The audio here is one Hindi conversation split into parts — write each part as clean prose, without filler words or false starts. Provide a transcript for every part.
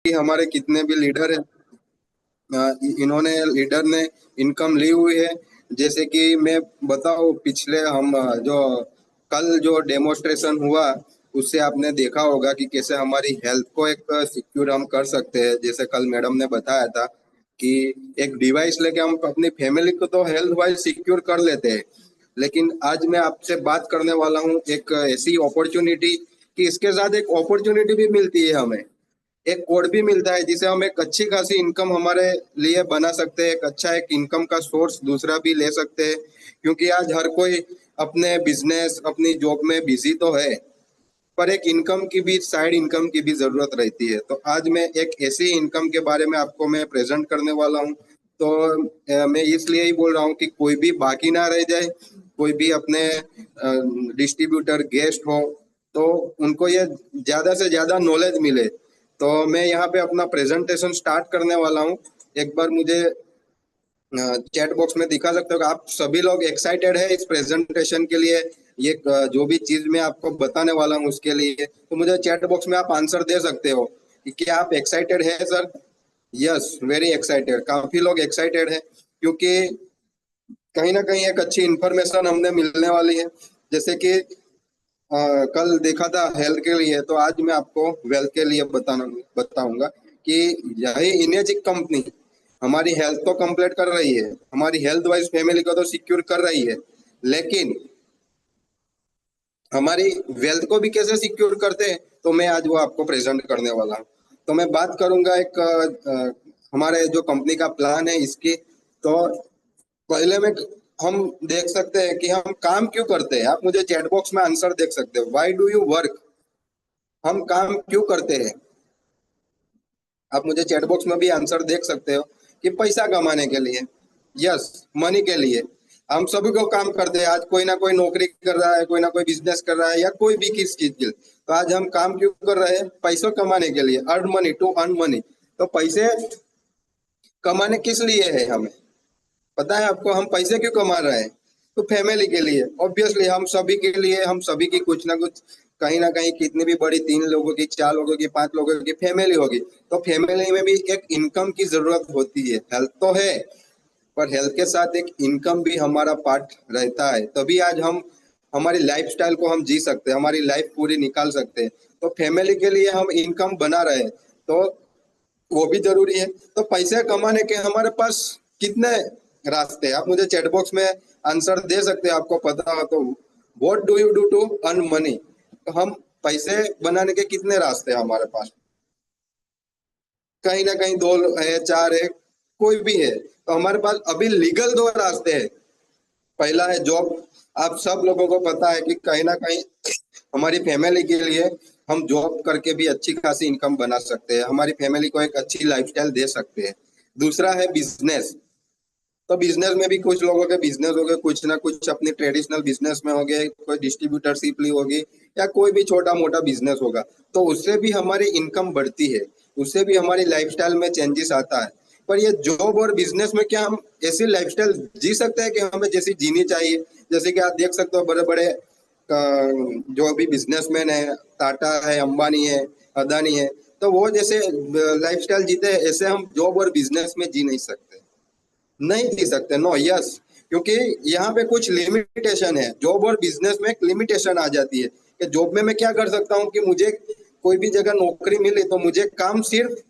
कि हमारे कितने भी लीडर हैं, इन्होंने लीडर ने इनकम ली हुई है। जैसे कि मैं बताऊं, पिछले हम जो कल जो डेमोस्ट्रेशन हुआ, उससे आपने देखा होगा कि कैसे हमारी हेल्थ को एक सिक्योर हम कर सकते हैं। जैसे कल मैडम ने बताया था कि एक डिवाइस लेके हम अपनी फैमिली को तो हेल्थ वाइज सिक्योर कर लेते हैं, लेकिन आज मैं आपसे बात करने वाला हूँ एक ऐसी अपॉर्चुनिटी कि इसके साथ एक अपॉर्चुनिटी भी मिलती है हमें, एक कोड भी मिलता है जिसे हम एक अच्छी खासी इनकम हमारे लिए बना सकते हैं, एक अच्छा एक इनकम का सोर्स दूसरा भी ले सकते हैं। क्योंकि आज हर कोई अपने बिजनेस अपनी जॉब में बिजी तो है, पर एक इनकम की भी, साइड इनकम की भी जरूरत रहती है। तो आज मैं एक ऐसी इनकम के बारे में आपको मैं प्रेजेंट करने वाला हूँ। तो मैं इसलिए ही बोल रहा हूँ कि कोई भी बाकी ना रह जाए, कोई भी अपने डिस्ट्रीब्यूटर गेस्ट हो तो उनको ये ज्यादा से ज्यादा नॉलेज मिले। तो मैं यहाँ पे अपना प्रेजेंटेशन स्टार्ट करने वाला हूँ। एक बार मुझे चैट बॉक्स में दिखा सकते हो कि आप सभी लोग एक्साइटेड है इस प्रेजेंटेशन के लिए, ये जो भी चीज मैं आपको बताने वाला हूँ उसके लिए। तो मुझे चैट बॉक्स में आप आंसर दे सकते हो कि क्या आप एक्साइटेड है सर। यस, वेरी एक्साइटेड, काफी लोग एक्साइटेड है, क्योंकि कहीं ना कहीं एक अच्छी इंफॉर्मेशन हमने मिलने वाली है। जैसे कि कल देखा था हेल्थ के लिए, तो आज मैं आपको वेल्थ के लिए बताऊंगा कि यही इनेज कंपनी हमारी हेल्थ तो कंप्लीट कर रही है, हमारी हेल्थ वाइज फैमिली को तो सिक्योर कर रही है, लेकिन हमारी वेल्थ को भी कैसे सिक्योर करते हैं, तो मैं आज वो आपको प्रेजेंट करने वाला हूँ। तो मैं बात करूंगा एक हमारे जो कंपनी का प्लान है इसकी। तो पहले में हम देख सकते हैं कि हम काम क्यों करते हैं। आप मुझे चैट बॉक्स में आंसर देख सकते हो, व्हाई डू यू वर्क, हम काम क्यों करते हैं। आप मुझे चैट बॉक्स में भी आंसर देख सकते हो कि पैसा कमाने के लिए, यस, मनी के लिए। हम सभी को काम करते हैं, आज कोई ना कोई नौकरी कर रहा है, कोई ना कोई बिजनेस कर रहा है, या कोई भी किस चीज के लिए। तो आज हम काम क्यों कर रहे हैं, पैसों कमाने के लिए, earn money, to earn money. तो पैसे कमाने किस लिए है हमें पता है आपको, हम पैसे क्यों कमा रहे हैं। तो फैमिली के लिए, ऑब्वियसली हम सभी के लिए, हम सभी की कुछ ना कुछ, कहीं ना कहीं कितनी भी बड़ी, 3 लोगों की, 4 लोगों की, 5 लोगों की फैमिली होगी, तो फैमिली में भी एक इनकम की जरूरत होती है। हेल्थ तो है, पर हेल्थ के साथ एक इनकम भी हमारा पार्ट रहता है, तभी आज हम हमारी लाइफस्टाइल को हम जी सकते हैं, हमारी लाइफ पूरी निकाल सकते हैं। तो फैमिली के लिए हम इनकम बना रहे हैं, तो वो भी जरूरी है। तो पैसे कमाने के हमारे पास कितने रास्ते हैं, आप मुझे चैट बॉक्स में आंसर दे सकते हैं आपको पता हो तो। What do you do to earn money, तो हम पैसे बनाने के कितने रास्ते हैं हमारे पास। कहीं ना कहीं दो है, चार है, कोई भी है। तो हमारे पास अभी लीगल 2 रास्ते हैं। पहला है जॉब। आप सब लोगों को पता है कि कहीं ना कहीं हमारी फैमिली के लिए हम जॉब करके भी अच्छी खासी इनकम बना सकते हैं, हमारी फैमिली को एक अच्छी लाइफस्टाइल दे सकते हैं। दूसरा है बिजनेस। तो बिजनेस में भी कुछ लोगों के बिजनेस हो गए, कुछ ना कुछ अपने ट्रेडिशनल बिजनेस में हो गए, कोई डिस्ट्रीब्यूटरशिप ली होगी, या कोई भी छोटा मोटा बिजनेस होगा। तो उससे भी हमारी इनकम बढ़ती है, उससे भी हमारी लाइफस्टाइल में चेंजेस आता है। पर ये जॉब और बिजनेस में क्या हम ऐसी लाइफस्टाइल जी सकते हैं कि हमें जैसी जीनी चाहिए। जैसे कि आप देख सकते हो बड़े बड़े जो भी बिजनेसमैन है, टाटा है, अंबानी है, अदानी है, तो वो जैसे लाइफस्टाइल जीते हैं, ऐसे हम जॉब और बिजनेस में जी नहीं सकते, नहीं जी सकते, नो, यस। क्योंकि यहाँ पे कुछ लिमिटेशन है, जॉब और बिजनेस में एक लिमिटेशन आ जाती है कि जॉब में मैं क्या कर सकता हूँ कि मुझे कोई भी जगह नौकरी मिली तो मुझे काम सिर्फ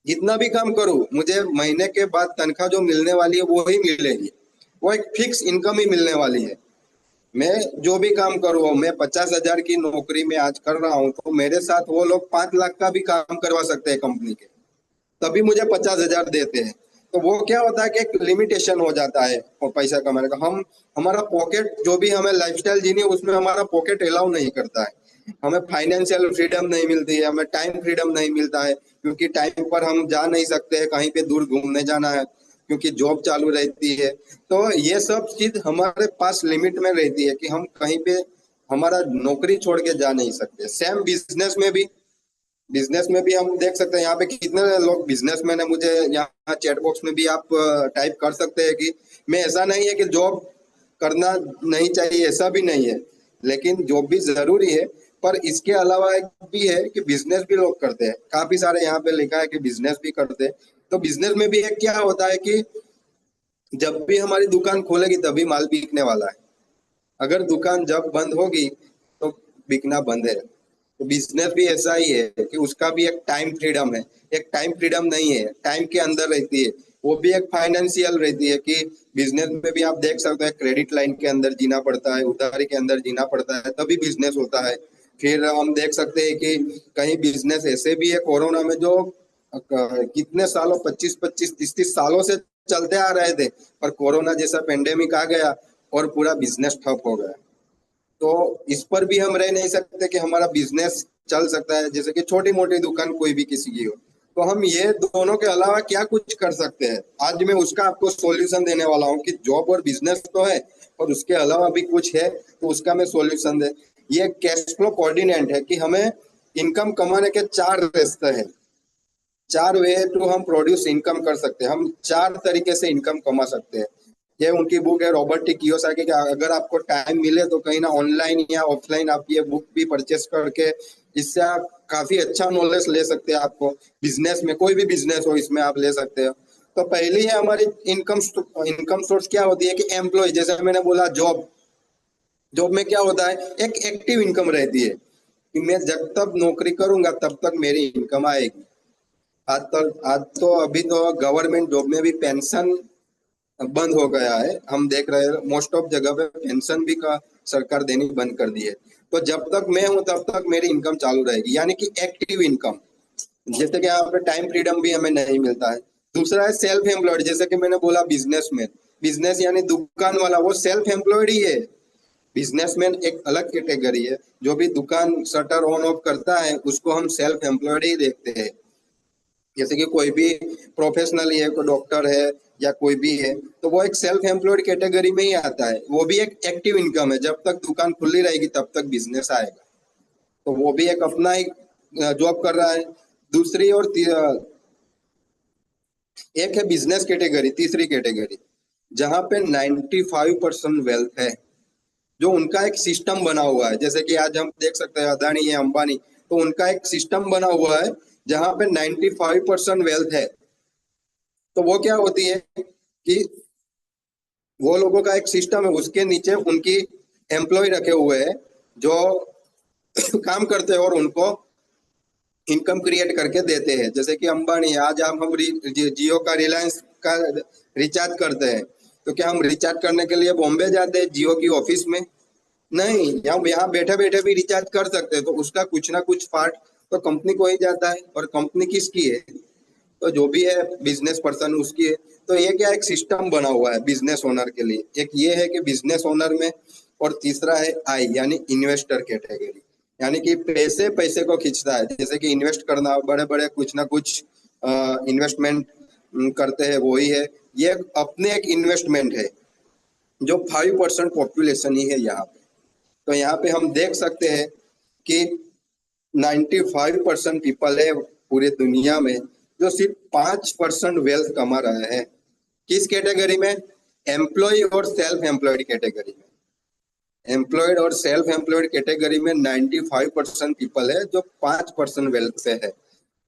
जितना भी काम करूँ, मुझे महीने के बाद तनख्वाह जो मिलने वाली है वो ही मिलेगी, वो एक फिक्स इनकम ही मिलने वाली है। मैं जो भी काम करूँ, मैं 50,000 की नौकरी में आज कर रहा हूँ, तो मेरे साथ वो लोग 5 लाख का भी काम करवा सकते हैं कंपनी के, तभी मुझे 50,000 देते हैं। तो वो क्या होता है कि एक लिमिटेशन हो जाता है वो पैसा कमाने का। हम हमारा पॉकेट, जो भी हमें लाइफस्टाइल जीनी है उसमें हमारा पॉकेट अलाउ नहीं करता है। हमें फाइनेंशियल फ्रीडम नहीं मिलती है, हमें टाइम फ्रीडम नहीं मिलता है, क्योंकि टाइम पर हम जा नहीं सकते हैं, कहीं पे दूर घूमने जाना है क्योंकि जॉब चालू रहती है। तो ये सब चीज हमारे पास लिमिट में रहती है कि हम कहीं पे हमारा नौकरी छोड़ के जा नहीं सकते। सेम बिजनेस में भी हम देख सकते हैं, यहाँ पे कितने लोग बिजनेसमैन है, मुझे यहाँ चैट बॉक्स में भी आप टाइप कर सकते हैं कि मैं, ऐसा नहीं है कि जॉब करना नहीं चाहिए, ऐसा भी नहीं है, लेकिन जॉब भी जरूरी है, पर इसके अलावा एक भी है कि बिजनेस भी लोग करते हैं, काफी सारे यहाँ पे लिखा है कि बिजनेस भी करते हैं। तो बिजनेस में भी एक क्या होता है कि जब भी हमारी दुकान खोलेगी तभी माल बिकने वाला है, अगर दुकान जब बंद होगी तो बिकना बंद है। तो बिजनेस भी ऐसा ही है कि उसका भी एक टाइम फ्रीडम है, एक टाइम फ्रीडम नहीं है, टाइम के अंदर रहती है। वो भी एक फाइनेंशियल रहती है कि बिजनेस में भी आप देख सकते हैं क्रेडिट लाइन के अंदर जीना पड़ता है, उधारी के अंदर जीना पड़ता है, तभी बिजनेस होता है। फिर हम देख सकते हैं कि कहीं बिजनेस ऐसे भी है कोरोना में जो कितने सालों 25-25 30-30 सालों से चलते आ रहे थे, पर कोरोना जैसा पेंडेमिक आ गया और पूरा बिजनेस ठप हो गया। तो इस पर भी हम रह नहीं सकते कि हमारा बिजनेस चल सकता है, जैसे कि छोटी मोटी दुकान कोई भी किसी की हो। तो हम ये दोनों के अलावा क्या कुछ कर सकते हैं, आज मैं उसका आपको सॉल्यूशन देने वाला हूँ कि जॉब और बिजनेस तो है और उसके अलावा भी कुछ है, तो उसका मैं सॉल्यूशन दे। ये कैश फ्लो कोऑर्डिनेट है कि हमें इनकम कमाने के चार रास्ते हैं, चार वे टू हम प्रोड्यूस इनकम कर सकते हैं, हम चार तरीके से इनकम कमा सकते हैं। ये उनकी बुक है रॉबर्ट टी कियोसाकी की। अगर आपको टाइम मिले तो कहीं ना ऑनलाइन या ऑफलाइन आप ये बुक भी परचेस करके इससे आप काफी अच्छा नॉलेज ले सकते हैं। आपको बिजनेस में कोई भी बिजनेस हो इसमें आप ले सकते हो। तो पहली है हमारी इनकम इनकम सोर्स क्या होती है कि एम्प्लॉय, जैसे मैंने बोला जॉब, जॉब में क्या होता है एक एक्टिव इनकम रहती है कि मैं जब तक नौकरी करूंगा तब तक मेरी इनकम आएगी। आज तो अभी तो गवर्नमेंट जॉब में भी पेंशन बंद हो गया है, हम देख रहे हैं मोस्ट ऑफ जगह पे पेंशन भी का सरकार देनी बंद कर दी है। तो जब तक मैं हूं तब तक मेरी इनकम चालू रहेगी, यानी कि एक्टिव इनकम। जैसे कि यहाँ पे टाइम फ्रीडम भी हमें नहीं मिलता है। दूसरा है सेल्फ एम्प्लॉयड, जैसे कि मैंने बोला बिजनेसमैन, बिजनेस यानी दुकान वाला वो सेल्फ एम्प्लॉयड ही है। बिजनेसमैन एक अलग कैटेगरी है, जो भी दुकान शटर ऑन ऑफ करता है उसको हम सेल्फ एम्प्लॉयड ही देखते हैं। जैसे कि कोई भी प्रोफेशनल है, कोई डॉक्टर है या कोई भी है, तो वो एक सेल्फ एम्प्लॉयड कैटेगरी में ही आता है। वो भी एक एक्टिव इनकम है, जब तक दुकान खुली रहेगी तब तक बिजनेस आएगा। तो वो भी एक अपना एक जॉब कर रहा है। दूसरी और एक है बिजनेस कैटेगरी, तीसरी कैटेगरी, जहां पे 95% वेल्थ है, जो उनका एक सिस्टम बना हुआ है। जैसे कि आज हम देख सकते हैं अदानी है, अंबानी, तो उनका एक सिस्टम बना हुआ है जहां पे 95% वेल्थ है। तो वो क्या होती है कि वो लोगों का एक सिस्टम है, उसके नीचे उनकी एम्प्लॉय रखे हुए हैं जो काम करते हैं और उनको इनकम क्रिएट करके देते हैं। जैसे कि अंबानी, आज हम जियो का, रिलायंस का रिचार्ज करते हैं, तो क्या हम रिचार्ज करने के लिए बॉम्बे जाते हैं जियो की ऑफिस में? नहीं, हम यहाँ बैठे बैठे भी रिचार्ज कर सकते हैं। तो उसका कुछ ना कुछ पार्ट तो कंपनी को ही जाता है, और कंपनी किसकी है? तो जो भी है बिजनेस पर्सन उसकी है। तो ये क्या एक सिस्टम बना हुआ है बिजनेस ओनर के लिए। एक ये है कि बिजनेस ओनर में, और तीसरा है आई यानी इन्वेस्टर कैटेगरी, यानी कि पैसे पैसे को खींचता है। जैसे कि इन्वेस्ट करना, बड़े बड़े कुछ ना कुछ इन्वेस्टमेंट करते हैं, वही है। ये अपने एक इन्वेस्टमेंट है जो 5% पॉपुलेशन ही है यहाँ पे। तो यहाँ पे हम देख सकते हैं कि 95% पीपल है पूरे दुनिया में जो सिर्फ 5% वेल्थ कमा रहे हैं। किस कैटेगरी में? एम्प्लॉय और सेल्फ एम्प्लॉयड कैटेगरी में। एम्प्लॉयड और सेल्फ एम्प्लॉयड कैटेगरी में 95% पीपल है जो 5% वेल्थ से है।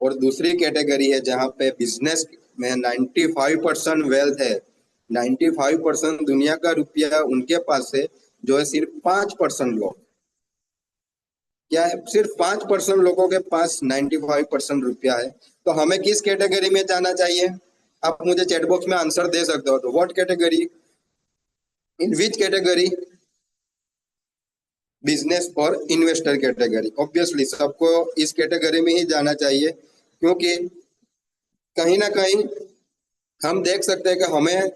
और दूसरी कैटेगरी है जहाँ पे बिजनेस में 95% वेल्थ है, 95% दुनिया का रुपया उनके पास है, जो है सिर्फ 5% लोग। क्या है? सिर्फ 5% लोगों के पास 95% रुपया है। तो हमें किस कैटेगरी में जाना चाहिए? आप मुझे चैट बॉक्स में आंसर दे सकते हो। तो what category, in which category? Business और इन्वेस्टर कैटेगरी। ऑब्वियसली सबको इस कैटेगरी में ही जाना चाहिए, क्योंकि कहीं ना कहीं हम देख सकते हैं कि हमें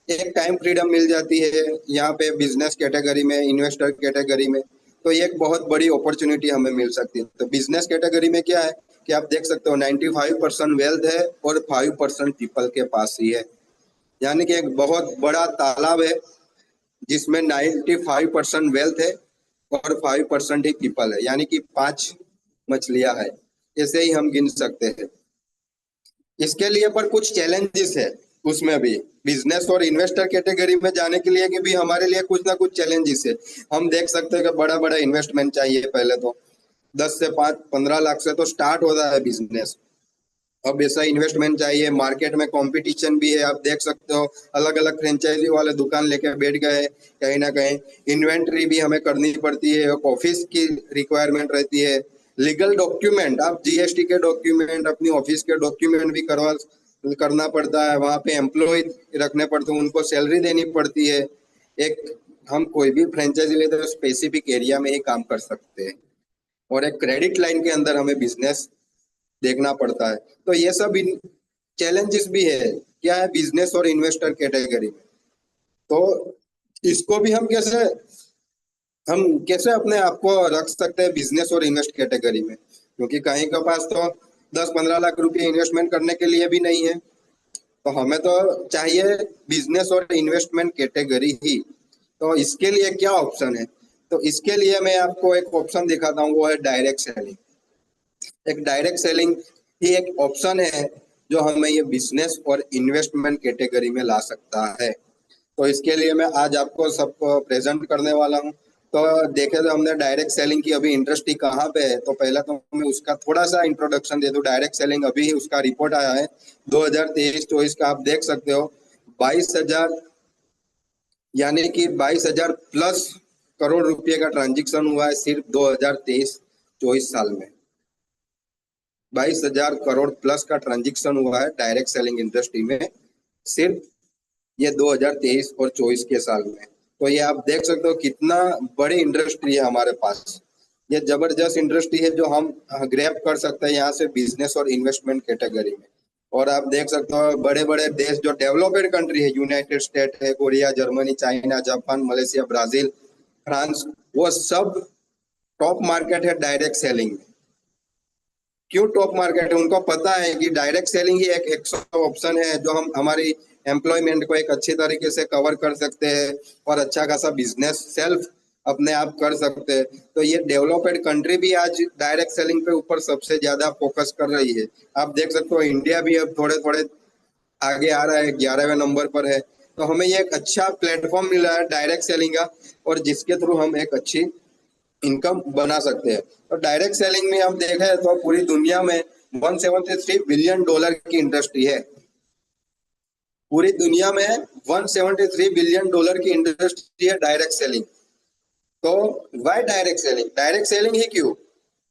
एक टाइम फ्रीडम मिल जाती है यहाँ पे बिजनेस कैटेगरी में, इन्वेस्टर कैटेगरी में। तो ये एक बहुत बड़ी अपॉर्चुनिटी हमें मिल सकती है। तो बिजनेस कैटेगरी में क्या है कि आप देख सकते हो 95% वेल्थ है और 5% पीपल के पास ही है, यानी कि एक बहुत बड़ा तालाब है जिसमें 95% वेल्थ है और 5% ही पीपल है, यानी कि 5 मछलियां है। ऐसे ही हम गिन सकते हैं। इसके लिए पर कुछ चैलेंजेस है उसमें भी, बिजनेस और इन्वेस्टर कैटेगरी में जाने के लिए कि भी हमारे लिए कुछ ना कुछ चैलेंजेस है। हम देख सकते हैं कि बड़ा बड़ा इन्वेस्टमेंट चाहिए पहले तो, 10 से 15 लाख से तो स्टार्ट होता है बिजनेस। अब ऐसा इन्वेस्टमेंट चाहिए, मार्केट में कंपटीशन भी है, आप देख सकते हो अलग अलग फ्रेंचाइजी वाले दुकान लेके बैठ गए। कहीं ना कहीं इन्वेंट्री भी हमें करनी पड़ती है, ऑफिस की रिक्वायरमेंट रहती है, लीगल डॉक्यूमेंट, आप जीएसटी के डॉक्यूमेंट, अपनी ऑफिस के डॉक्यूमेंट भी करना पड़ता है, वहां पे एम्प्लॉय रखने पड़ते हैं, उनको सैलरी देनी पड़ती है। एक हम कोई भी फ्रेंचाइजी लेते हैं तो स्पेसिफिक एरिया में ही काम कर सकते हैं, और एक क्रेडिट लाइन के अंदर हमें बिजनेस देखना पड़ता है। तो ये सब चैलेंजेस भी है क्या है बिजनेस और इन्वेस्टर कैटेगरी में। तो इसको भी हम कैसे अपने आप को रख सकते हैं बिजनेस और इन्वेस्ट कैटेगरी में, क्योंकि कहीं के पास तो 10-15 लाख रुपए इन्वेस्टमेंट करने के लिए भी नहीं है। तो हमें तो चाहिए बिजनेस और इन्वेस्टमेंट कैटेगरी ही। तो इसके लिए क्या ऑप्शन है? तो इसके लिए मैं आपको एक ऑप्शन दिखाता हूँ, वो है डायरेक्ट सेलिंग। एक डायरेक्ट सेलिंग ही एक ऑप्शन है जो हमें ये बिजनेस और इन्वेस्टमेंट कैटेगरी में ला सकता है। तो इसके लिए मैं आज आपको सबको प्रेजेंट करने वाला हूँ। तो देखे तो हमने डायरेक्ट सेलिंग की अभी इंडस्ट्री कहाँ पे है, तो पहला तो मैं उसका थोड़ा सा इंट्रोडक्शन दे दूँ। डायरेक्ट सेलिंग अभी उसका रिपोर्ट आया है 2023-24 का, आप देख सकते हो 22,000, यानी कि 22,000 प्लस करोड़ रुपए का ट्रांजेक्शन हुआ है सिर्फ 2023-24 साल में। 22,000 करोड़ प्लस का ट्रांजेक्शन हुआ है डायरेक्ट सेलिंग इंडस्ट्री में सिर्फ ये 2023 और 24 के साल में। तो ये आप देख सकते हो कितना बड़ी इंडस्ट्री है हमारे पास। ये जबरदस्त इंडस्ट्री है जो हम ग्रैब कर सकते हैं यहाँ से बिजनेस और इन्वेस्टमेंट कैटेगरी में। और आप देख सकते हो बड़े बड़े देश जो डेवलप्ड कंट्री है, यूनाइटेड स्टेट है, Korea, Germany, China, Japan, Malaysia, Brazil, France, वो सब टॉप मार्केट है डायरेक्ट सेलिंग में। क्यों टॉप मार्केट है? उनको पता है कि डायरेक्ट सेलिंग ही एक एक्स्ट्रा ऑप्शन है जो हम हमारी एम्प्लॉयमेंट को एक अच्छी तरीके से कवर कर सकते हैं और अच्छा खासा बिजनेस सेल्फ अपने आप कर सकते हैं। तो ये डेवलप्ड कंट्री भी आज डायरेक्ट सेलिंग पे ऊपर सबसे ज्यादा फोकस कर रही है। आप देख सकते हो इंडिया भी अब थोड़े थोड़े आगे आ रहा है, 11वें नंबर पर है। तो हमें ये एक अच्छा प्लेटफॉर्म मिला है डायरेक्ट सेलिंग का, और जिसके थ्रू हम एक अच्छी इनकम बना सकते हैं। तो डायरेक्ट सेलिंग में हम देखें तो पूरी दुनिया में 173 बिलियन डॉलर की इंडस्ट्री है। पूरी दुनिया में 173 बिलियन डॉलर की इंडस्ट्री है डायरेक्ट सेलिंग। तो why direct selling? Direct selling ही क्यों?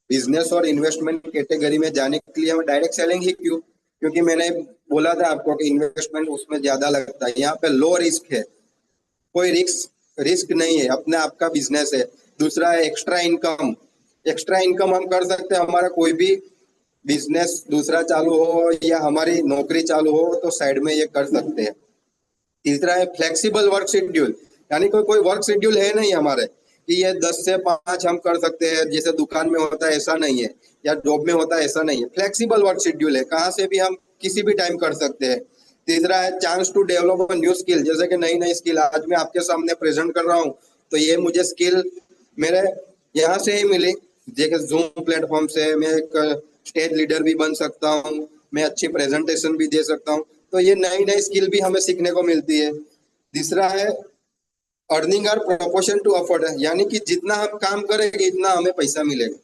बिजनेस और इन्वेस्टमेंट कैटेगरी में जाने के लिए हमें डायरेक्ट सेलिंग ही क्यों? क्योंकि मैंने बोला था आपको कि इन्वेस्टमेंट उसमें ज्यादा लगता है, यहाँ पे लो रिस्क है, कोई रिस्क रिस्क नहीं है, अपने आप का बिजनेस है। दूसरा है एक्स्ट्रा इनकम। एक्स्ट्रा इनकम हम कर सकते हैं, हमारा कोई भी बिजनेस दूसरा चालू हो या हमारी नौकरी चालू हो तो साइड में ये कर सकते हैं। तीसरा है फ्लेक्सिबल वर्क शेड्यूल, यानी कोई वर्क शेड्यूल है नहीं हमारे कि ये 10 से 5 हम कर सकते हैं, जैसे दुकान में होता है ऐसा नहीं है, या जॉब में होता है ऐसा नहीं है। फ्लेक्सिबल वर्क शेड्यूल है, कहाँ से भी हम किसी भी टाइम कर सकते हैं। तीसरा है chance to develop new skill, जैसे कि नई नई स्किल आज मैं आपके सामने प्रेजेंट कर रहा हूँ, तो ये मुझे स्किल मेरे यहाँ से ही मिली। जैसे जूम प्लेटफॉर्म से मैं एक स्टेज लीडर भी बन सकता हूँ, मैं अच्छी प्रेजेंटेशन भी दे सकता हूँ। तो ये नई नई स्किल भी हमें सीखने को मिलती है। तीसरा है earning are proportion to effort, यानी कि जितना हम काम करेंगे इतना हमें पैसा मिलेगा,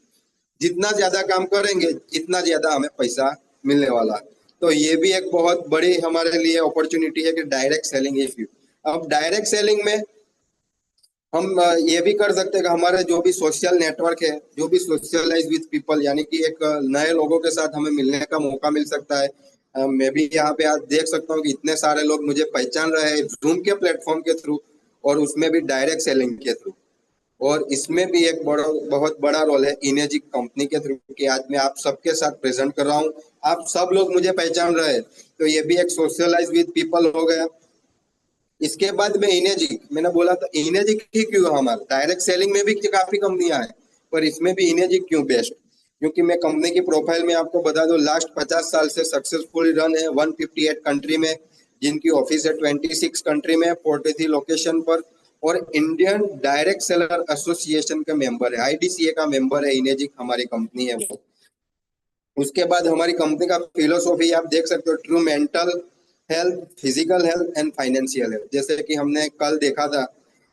जितना ज्यादा काम करेंगे इतना ज्यादा हमें पैसा मिलने वाला है। तो ये भी एक बहुत बड़ी हमारे लिए अपॉर्चुनिटी है कि डायरेक्ट सेलिंग इज यू। अब डायरेक्ट सेलिंग में हम ये भी कर सकते हैं कि हमारे जो भी सोशल नेटवर्क है, जो भी सोशलाइज विद पीपल, यानी कि एक नए लोगों के साथ हमें मिलने का मौका मिल सकता है। मैं भी यहाँ पे आज देख सकता हूँ कि इतने सारे लोग मुझे पहचान रहे हैं जूम के प्लेटफॉर्म के थ्रू, और उसमें भी डायरेक्ट सेलिंग के थ्रू। और इसमें भी एक बहुत बड़ा रोल है इनेजिक कंपनी के थ्रू कि आज मैं आप सबके साथ प्रेजेंट कर रहा हूँ, आप सब लोग मुझे पहचान रहे हैं। तो ये भी एक सोशलाइज विद पीपल हो गया। इसके बाद में इनेजिक, मैंने बोला था इनेजिक ही क्यों, हमारा डायरेक्ट सेलिंग में भी काफी कंपनियां हैं पर इसमें भी इनेजिक क्यों बेस्ट? क्योंकि मैं कंपनी की प्रोफाइल में आपको बता दूं, लास्ट 50 साल से सक्सेसफुल रन है 158 कंट्री में, जिनकी ऑफिस है 26 कंट्री में, 43 लोकेशन पर, और इंडियन डायरेक्ट सेलर एसोसिएशन का मेंबर है, आईडीसीए का मेंबर है इनेजिक, हमारी कंपनी है वो। उसके बाद हमारी कंपनी का फिलोसॉफी आप देख सकते हो, true mental health, physical health and financial health. जैसे कि हमने कल देखा था,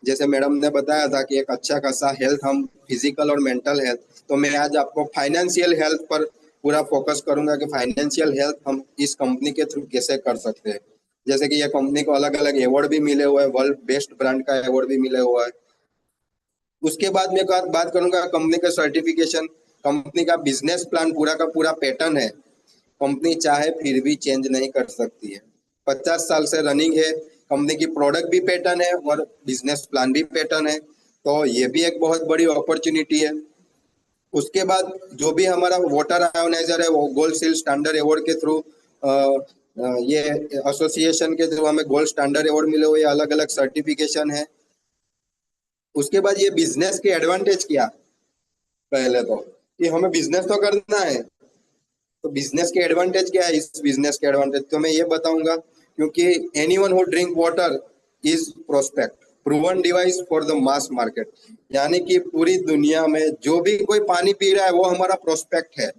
जैसे मैडम ने बताया था कि एक अच्छा खासा हेल्थ हम फिजिकल और मेंटल हेल्थ, तो मैं आज आपको फाइनेंशियल हेल्थ पर पूरा फोकस करूंगा कि फाइनेंशियल हेल्थ हम इस कंपनी के थ्रू कैसे कर सकते हैं। जैसे कि ये कंपनी को अलग अलग अवार्ड भी मिले हुए हैं, वर्ल्ड बेस्ट ब्रांड का अवार्ड भी मिले हुआ है। उसके बाद मैं बात करूंगा कंपनी का सर्टिफिकेशन, कंपनी का बिजनेस प्लान पूरा का पूरा पैटर्न है, कंपनी चाहे फिर भी चेंज नहीं कर सकती है, 50 साल से रनिंग है, कंपनी की प्रोडक्ट भी पैटर्न है और बिजनेस प्लान भी पैटर्न है, तो ये भी एक बहुत बड़ी अपॉर्चुनिटी है। उसके बाद जो भी हमारा वाटर आयोनाइजर है वो गोल्ड सील स्टैंडर्ड अवार्ड के थ्रू, ये एसोसिएशन के थ्रू हमें गोल्ड स्टैंडर्ड अवार्ड मिले हुए, अलग अलग सर्टिफिकेशन है। उसके बाद ये बिजनेस के एडवांटेज क्या, पहले तो कि हमें बिजनेस तो करना है, तो बिजनेस के एडवांटेज क्या है, इस बिजनेस के एडवांटेज तो मैं ये बताऊंगा, क्योंकि anyone who drink water is prospect proven device for the mass market, यानी कि पूरी दुनिया में जो भी कोई पानी पी रहा है वो हमारा प्रोस्पेक्ट है।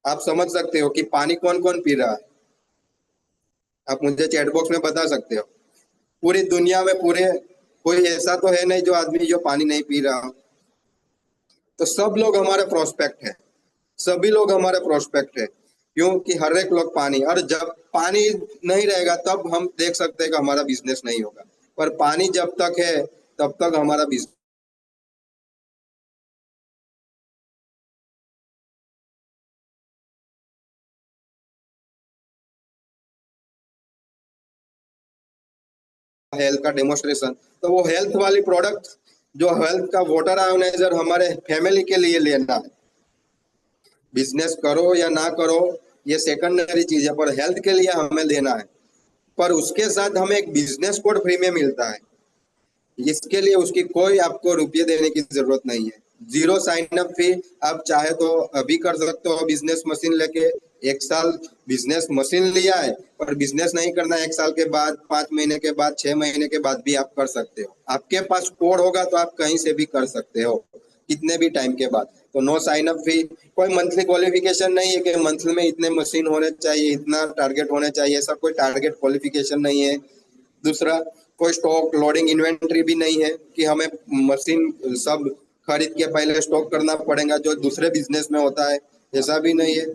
आप समझ सकते हो कि पानी कौन कौन पी रहा है, आप मुझे चैट बॉक्स में बता सकते हो। पूरी दुनिया में पूरे कोई ऐसा तो है नहीं जो आदमी जो पानी नहीं पी रहा हो, तो सब लोग हमारे प्रोस्पेक्ट है, सभी लोग हमारे प्रोस्पेक्ट है, क्योंकि हर एक लोग पानी, और जब पानी नहीं रहेगा तब हम देख सकते हैं कि हमारा बिजनेस नहीं होगा, पर पानी जब तक है तब तक हमारा बिजनेस हेल्थ का डेमोस्ट्रेशन, तो वो हेल्थ वाली प्रोडक्ट, जो हेल्थ का वाटर आयोनाइजर हमारे फैमिली के लिए लेना है। बिजनेस करो या ना करो ये सेकेंडरी चीज है, पर हेल्थ के लिए हमें लेना है, पर उसके साथ हमें एक बिजनेस कोड फ्री में मिलता है। इसके लिए उसकी कोई आपको रुपये देने की जरूरत नहीं है, जीरो साइन अप फी। आप चाहे तो अभी कर सकते हो बिजनेस मशीन लेके, 1 साल बिजनेस मशीन लिया है पर बिजनेस नहीं करना, 1 साल के बाद, 5 महीने के बाद, 6 महीने के बाद भी आप कर सकते हो। आपके पास कोड होगा तो आप कहीं से भी कर सकते हो, कितने भी टाइम के बाद। तो नो साइन अप फी, कोई मंथली क्वालिफिकेशन नहीं है कि मंथली में इतने मशीन होने चाहिए, इतना टारगेट होने चाहिए, ऐसा कोई टारगेट क्वालिफिकेशन नहीं है। दूसरा, कोई स्टॉक लोडिंग इन्वेंट्री भी नहीं है कि हमें मशीन सब खरीद के पहले स्टॉक करना पड़ेगा जो दूसरे बिजनेस में होता है, ऐसा भी नहीं है।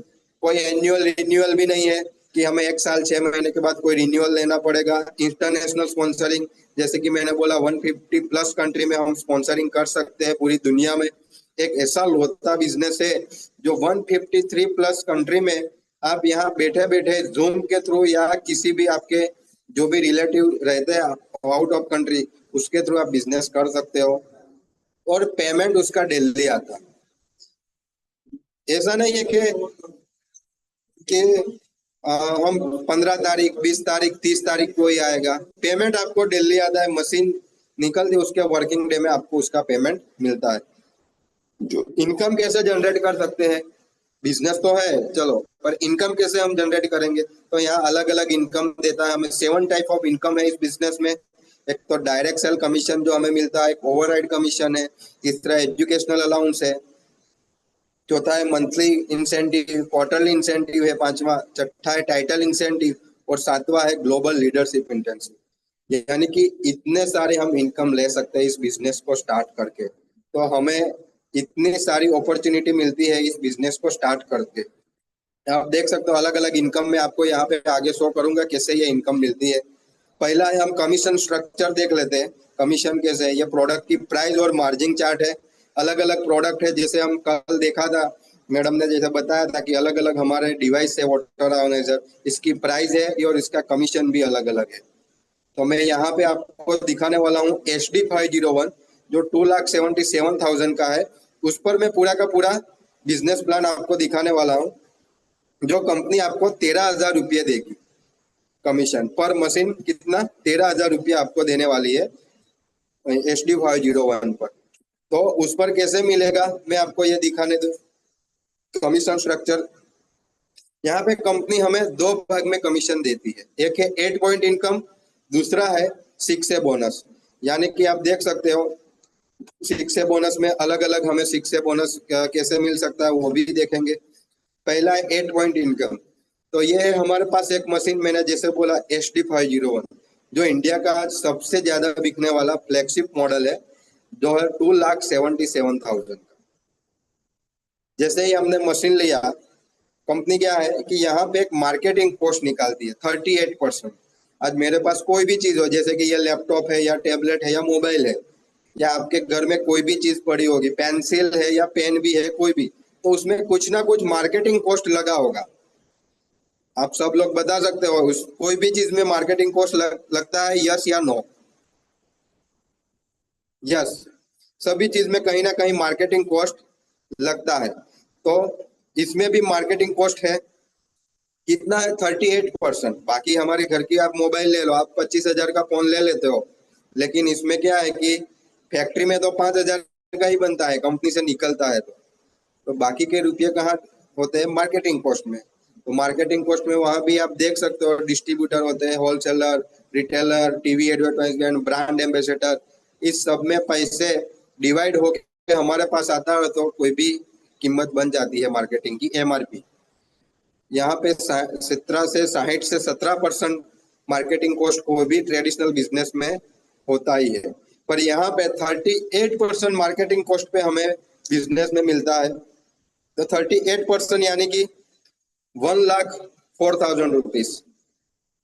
कोई एनुअल रिन्यूअल भी नहीं है कि हमें 1 साल 6 महीने के बाद कोई रिन्यूअल लेना पड़ेगा। इंटरनेशनल स्पॉन्सरिंग, जैसे कि मैंने बोला 150 प्लस कंट्री में हम स्पॉन्सरिंग कर सकते हैं पूरी दुनिया में। एक ऐसा लोता बिजनेस है जो 153 प्लस कंट्री में आप यहाँ बैठे बैठे जूम के थ्रू या किसी भी आपके जो भी रिलेटिव रहते हैं आउट ऑफ कंट्री, उसके थ्रू आप बिजनेस कर सकते हो, और पेमेंट उसका डेली आता है। ऐसा नहीं है कि हम 15 तारीख, 20 तारीख, 30 तारीख को ही आएगा, पेमेंट आपको डेली आता है। मशीन निकलती है उसके वर्किंग डे में आपको उसका पेमेंट मिलता है। जो इनकम कैसे जनरेट कर सकते हैं, बिजनेस तो है चलो, पर इनकम कैसे हम जनरेट करेंगे, तो यहाँ अलग अलग इनकम देता है हमें। 7 टाइप ऑफ इनकम है इस बिजनेस में। एक तो डायरेक्ट सेल कमीशन जो हमें मिलता है, एक ओवरराइड कमीशन है, तीसरा एजुकेशनल अलाउंस है, चौथा है मंथली इंसेंटिव, क्वार्टरली इंसेंटिव है, पांचवा छठा है टाइटल इंसेंटिव, और सातवां है ग्लोबल लीडरशिप इंटेंसिव। यानी कि इतने सारे हम इनकम ले सकते हैं इस बिजनेस को स्टार्ट करके, तो हमें इतनी सारी अपॉर्चुनिटी मिलती है इस बिजनेस को स्टार्ट करके। आप देख सकते हो अलग अलग इनकम में, आपको यहाँ पे आगे शो करूंगा कैसे ये इनकम मिलती है। पहला है हम कमीशन स्ट्रक्चर देख लेते हैं, कमीशन कैसे है। ये प्रोडक्ट की प्राइस और मार्जिन चार्ट है। अलग अलग प्रोडक्ट है, जैसे हम कल देखा था, मैडम ने जैसे बताया था कि अलग अलग हमारे डिवाइस है वाटर आयोनाइजर, इसकी प्राइस है और इसका कमीशन भी अलग अलग है। तो मैं यहाँ पे आपको दिखाने वाला हूँ HD 501 जो 2,77,000 का है, उस पर मैं पूरा का पूरा बिजनेस प्लान आपको दिखाने वाला हूँ, जो कंपनी आपको 13,000 रुपये देगी कमीशन पर मशीन। कितना, 13,000 रुपये आपको देने वाली है HD 501 पर। तो उस पर कैसे मिलेगा मैं आपको ये दिखाने दूं, कमीशन स्ट्रक्चर। यहाँ पे कंपनी हमें दो भाग में कमीशन देती है, एक है 8 पॉइंट इनकम, दूसरा है 6 बोनस। यानी कि आप देख सकते हो 6 बोनस में अलग अलग हमें 6 बोनस कैसे मिल सकता है वो भी देखेंगे। पहला है 8 पॉइंट इनकम, तो ये है हमारे पास एक मशीन, मैंने जैसे बोला HD 501, जो इंडिया का आज सबसे ज्यादा बिकने वाला फ्लैगशिप मॉडल है, जो है 2,77,000 का। जैसे ही हमने मशीन लिया, कंपनी क्या है कि यहाँ पे एक मार्केटिंग कॉस्ट निकालती है 38%। आज मेरे पास कोई भी चीज हो, जैसे कि ये लैपटॉप है या टैबलेट है या मोबाइल है, या आपके घर में कोई भी चीज पड़ी होगी, पेंसिल है या पेन भी है, कोई भी, तो उसमें कुछ ना कुछ मार्केटिंग कॉस्ट लगा होगा। आप सब लोग बता सकते हो उस कोई भी चीज में मार्केटिंग कॉस्ट लगता है, यस या नो? यस, सभी चीज में कहीं ना कहीं मार्केटिंग कॉस्ट लगता है। तो इसमें भी मार्केटिंग कॉस्ट है, कितना है? 38%। बाकी हमारे घर की आप मोबाइल ले लो, आप 25,000 का फोन ले लेते हो, लेकिन इसमें क्या है कि फैक्ट्री में तो 5,000 का ही बनता है, कंपनी से निकलता है। तो बाकी के रुपये कहाँ होते हैं? मार्केटिंग कॉस्ट में। तो मार्केटिंग कॉस्ट में वहां भी आप देख सकते हो, डिस्ट्रीब्यूटर होते हैं, wholesaler, retailer, TV advertisement, brand ambassador, इस सब में पैसे डिवाइड होके हमारे पास आता है, तो कोई भी कीमत बन जाती है मार्केटिंग की, एमआरपी। यहाँ पे 17 से मार्केटिंग कॉस्ट को भी ट्रेडिशनल बिजनेस में होता ही है, पर यहाँ पे 38% मार्केटिंग कॉस्ट पे हमें बिजनेस में मिलता है। तो 38% यानी कि 1,04,000 रुपीज,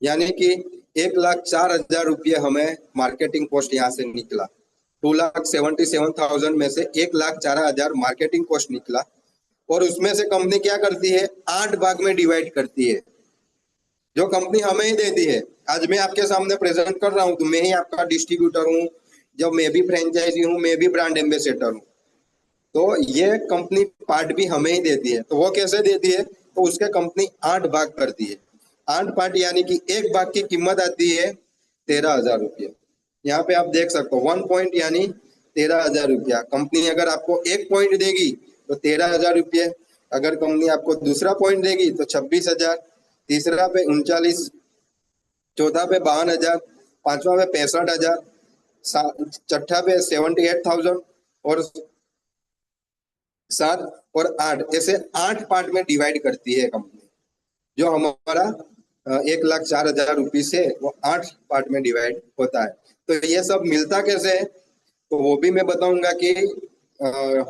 यानी कि 1,04,000 रुपये हमें मार्केटिंग कॉस्ट यहाँ से निकला। 2,77,000 में से 1,04,000 मार्केटिंग कॉस्ट निकला। और उसमें से कंपनी क्या करती है? 8 भाग में डिवाइड करती है, जो कंपनी हमें ही देती है। आज मैं आपके सामने प्रेजेंट कर रहा हूँ, तो मैं ही आपका डिस्ट्रीब्यूटर हूँ, जब मैं भी फ्रेंचाइजी हूँ, मैं भी ब्रांड एम्बेसडर हूँ। तो ये कंपनी पार्ट भी हमें ही देती है। तो वो कैसे देती है? तो उसके कंपनी 8 भाग करती है। 8 पार्ट यानी कि एक भाग की कीमत आती है 13,000 रुपये। यहाँ पे आप देख सकते हो 1 पॉइंट यानी 13,000 रुपया। कंपनी अगर आपको 1 पॉइंट देगी तो 13,000 रुपये, अगर कंपनी आपको दूसरा पॉइंट देगी तो 26,000, तीसरा पे 39, चौथा पे 52,000, पांचवा पे 65,000, छठा पे 78,000, और 7 और 8, ऐसे 8 पार्ट में डिवाइड करती है कंपनी। जो हमारा 1,04,000 रुपये से वो 8 पार्ट में डिवाइड होता है। तो ये सब मिलता कैसे है? तो वो भी मैं बताऊंगा कि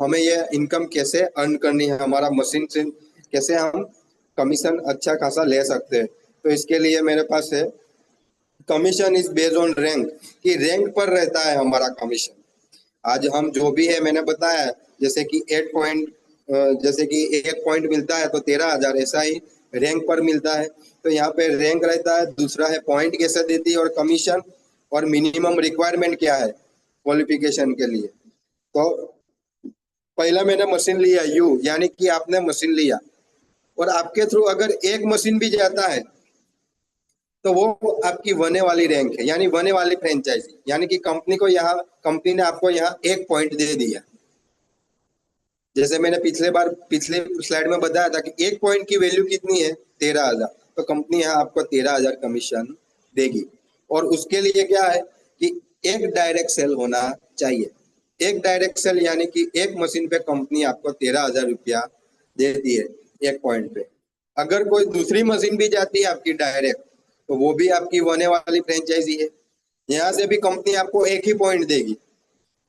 हमें ये इनकम कैसे अर्न करनी है, हमारा मशीन से कैसे हम कमीशन अच्छा खासा ले सकते हैं। तो इसके लिए मेरे पास है, commission is based on rank, कि रैंक पर रहता है हमारा कमीशन। आज हम जो भी है, मैंने बताया, जैसे कि 8 पॉइंट, जैसे कि 1 पॉइंट मिलता है तो 13,000, ऐसा ही रैंक पर मिलता है। तो यहाँ पे रैंक रहता है, दूसरा है पॉइंट कैसे देती है, और कमीशन, और मिनिमम रिक्वायरमेंट क्या है क्वालिफिकेशन के लिए। तो पहला मैंने मशीन लिया यू, यानी कि आपने मशीन लिया, और आपके थ्रू अगर एक मशीन भी जाता है तो वो आपकी वने वाली रैंक है, यानी वने वाली फ्रेंचाइजी, यानी कि कंपनी ने आपको यहाँ 1 पॉइंट दे दिया। जैसे मैंने पिछले स्लाइड में बताया था कि 1 पॉइंट की वैल्यू कितनी है? 13,000। तो कंपनी यहाँ आपको 13,000 कमीशन देगी। और उसके लिए क्या है कि एक डायरेक्ट सेल होना चाहिए। एक डायरेक्ट सेल यानी कि एक मशीन पे कंपनी आपको 13,000 रुपया देती है 1 पॉइंट पे। अगर कोई दूसरी मशीन भी जाती है आपकी डायरेक्ट, तो वो भी आपकी वने वाली फ्रेंचाइजी है, यहाँ से भी कंपनी आपको 1 ही पॉइंट देगी,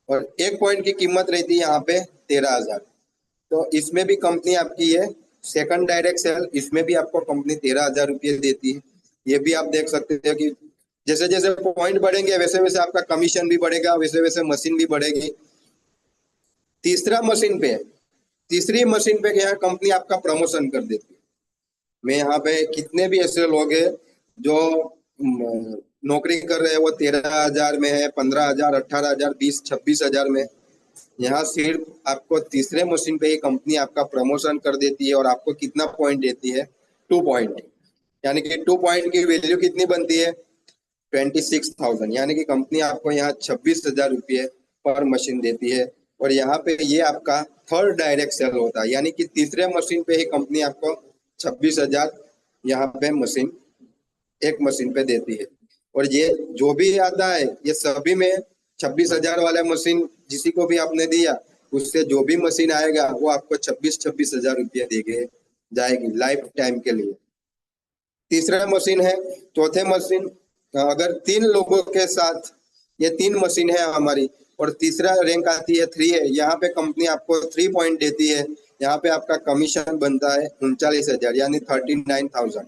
और 1 पॉइंट की कीमत रहती है यहाँ पे 13,000। तो इसमें भी कंपनी आपकी है सेकंड डायरेक्ट सेल, इसमें भी आपको कंपनी 13,000 रुपये देती है। ये भी आप देख सकते हो कि जैसे जैसे पॉइंट बढ़ेंगे वैसे वैसे आपका कमीशन भी बढ़ेगा, वैसे वैसे मशीन भी बढ़ेगी। तीसरी मशीन पे क्या कंपनी आपका प्रमोशन कर देती है। मैं यहाँ पे कितने भी ऐसे लोग हैं जो नौकरी कर रहे हैं, वो 13,000 में है, 15,000, 18,000, 20, 26,000 में। यहाँ सिर्फ आपको तीसरे मशीन पे ही कंपनी आपका प्रमोशन कर देती है, और आपको कितना पॉइंट देती है? 2 पॉइंट। यानी कि 2 पॉइंट की वैल्यू कितनी बनती है? 26,000। यानी कि कंपनी आपको यहाँ 26,000 रुपये पर मशीन देती है। और यहाँ पे ये आपका थर्ड डायरेक्ट सेल होता है, यानी कि तीसरे मशीन पे ही कंपनी आपको 26,000 यहाँ पे एक मशीन पे देती है। और ये जो भी आता है, ये सभी में 26,000 वाला मशीन जिसी को भी आपने दिया, उससे जो भी मशीन आएगा वो आपको 26,000 देके जाएगी लाइफ टाइम के लिए। तीसरा मशीन है, चौथे मशीन, अगर 3 लोगों के साथ, ये 3 मशीन है हमारी, और तीसरा रैंक आती है 3 है, यहाँ पे कंपनी आपको 3 पॉइंट देती है, यहाँ पे आपका कमीशन बनता है 39,000 यानी 39,000।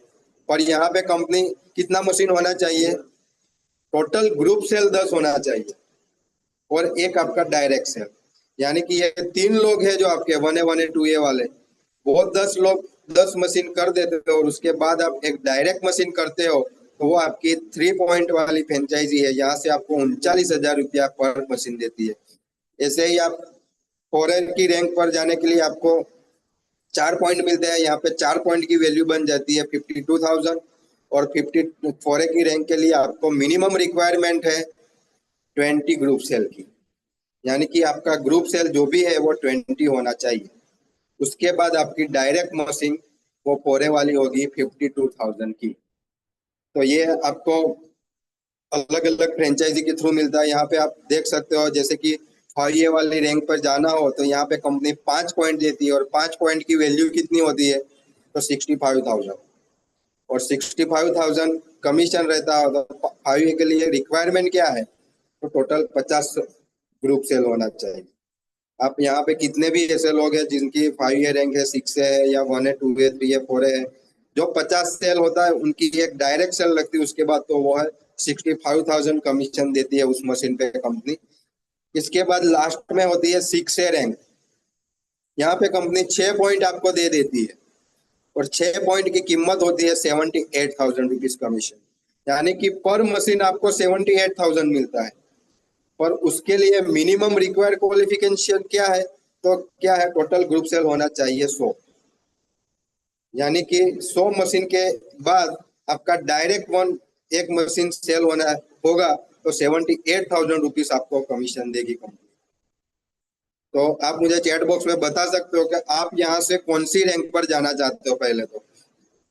पर यहाँ पे कंपनी कितना मशीन होना चाहिए, टोटल ग्रुप सेल 10 होना चाहिए और एक आपका डायरेक्ट सेल, यानी कि ये 3 लोग हैं जो आपके 1A 2A वाले, वो 10 लोग 10 मशीन कर देते हो और उसके बाद आप एक डायरेक्ट मशीन करते हो, तो वो आपकी 3 पॉइंट वाली फ्रेंचाइजी है, यहाँ से आपको 39,000 रुपया पर मशीन देती है। ऐसे ही आप फॉरेन की रैंक पर जाने के लिए आपको 4 पॉइंट मिलते हैं, यहाँ पे 4 पॉइंट की वैल्यू बन जाती है 52,000। और 50 फॉरेन की रैंक के लिए आपको मिनिमम रिक्वायरमेंट है 20 ग्रुप सेल की, यानी कि आपका ग्रुप सेल जो भी है वो 20 होना चाहिए। उसके बाद आपकी डायरेक्ट मशीन वो पोरे वाली होगी 52,000 की। तो ये आपको अलग अलग फ्रेंचाइजी के थ्रू मिलता है। यहाँ पे आप देख सकते हो, जैसे कि 5A वाली रैंक पर जाना हो तो यहाँ पे कंपनी 5 पॉइंट देती है और 5 पॉइंट की वैल्यू कितनी होती है, तो 65,000, और 65,000 कमीशन रहता है। तो 5A के लिए रिक्वायरमेंट क्या है, तो टोटल 50 ग्रुप सेल होना चाहिए। आप यहाँ पे कितने भी ऐसे लोग हैं जिनकी 5A रैंक है, 6A है या 1A 2A 3A 4A है, जो 50 सेल होता है उनकी एक डायरेक्ट सेल लगती है, उसके बाद तो वो है 65,000 कमीशन देती है उस मशीन पे कंपनी। इसके बाद लास्ट में होती है 6A रैंक। यहाँ पे कंपनी 6 पॉइंट आपको दे देती है और 6 पॉइंट की कीमत होती है 78,000 रुपीज कमीशन, यानी कि पर मशीन आपको 78,000 मिलता है। पर उसके लिए मिनिमम रिक्वायर्ड क्वालिफिकेशन क्या है, तो क्या है, टोटल ग्रुप सेल होना चाहिए 100, यानी कि 100 मशीन के बाद आपका डायरेक्ट वन एक मशीन सेल होना होगा तो 78,000 रुपीज आपको कमीशन देगी कंपनी। तो आप मुझे चैट बॉक्स में बता सकते हो कि आप यहाँ से कौन सी रैंक पर जाना चाहते हो। पहले तो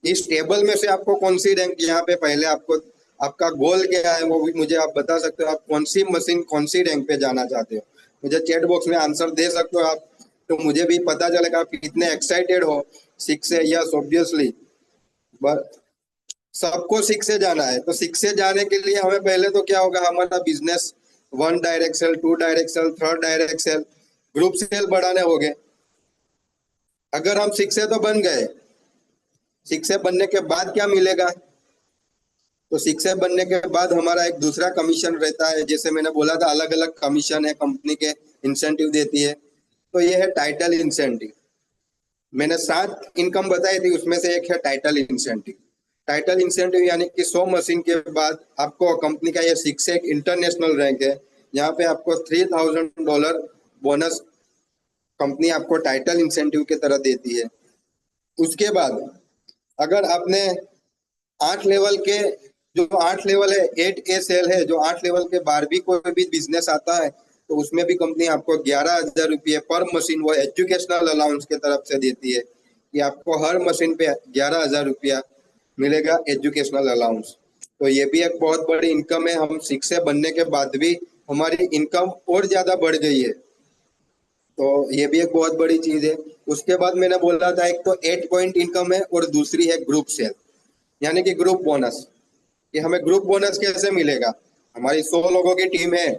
इस टेबल में से आपको कौन सी रैंक, यहाँ पे पहले आपको आपका गोल क्या है वो भी मुझे आप बता सकते हो। आप कौन सी मशीन कौन सी रैंक पे जाना चाहते हो, मुझे चैट बॉक्स में आंसर दे सकते हो आप, तो मुझे भी पता चलेगा आप कितने एक्साइटेड हो। 6 से, यस ऑब्वियसली, बट सबको 6 से जाना है। तो 6 से जाने के लिए हमें पहले तो क्या होगा, हमारा business 1 direct sale, 2 direct sale, 3rd direct sale, group sale बढ़ाने होंगे। अगर हम 6 से तो बन गए, 6 से बनने के बाद क्या मिलेगा, तो 6 से बनने के बाद हमारा एक दूसरा कमीशन रहता है। जैसे मैंने बोला था अलग अलग कमीशन है, कंपनी के इंसेंटिव देती है। तो ये है टाइटल इंसेंटिव। मैंने 7 इनकम बताई थी, उसमें से एक है टाइटल इंसेंटिव। टाइटल इंसेंटिव यानी कि 100 मशीन के बाद आपको कंपनी का ये 6 एक इंटरनेशनल रैंक है, यहाँ पे आपको $3,000 बोनस कंपनी आपको टाइटल इंसेंटिव की तरह देती है। उसके बाद अगर आपने 8 लेवल के, जो 8 लेवल है, 8A सेल है, जो 8 लेवल के बाहर भी कोई भी बिजनेस आता है तो उसमें भी कंपनी आपको 11,000 रुपये पर मशीन वो एजुकेशनल अलाउंस की तरफ से देती है कि आपको हर मशीन पे 11,000 रुपया मिलेगा एजुकेशनल अलाउंस। तो ये भी एक बहुत बड़ी इनकम है। हम 6 से बनने के बाद भी हमारी इनकम और ज्यादा बढ़ गई है, तो ये भी एक बहुत बड़ी चीज है। उसके बाद मैंने बोला था एक तो 8 पॉइंट इनकम है और दूसरी है ग्रुप सेल, यानी कि ग्रुप बोनस। कि हमें ग्रुप बोनस कैसे मिलेगा, हमारी 100 लोगों की टीम है,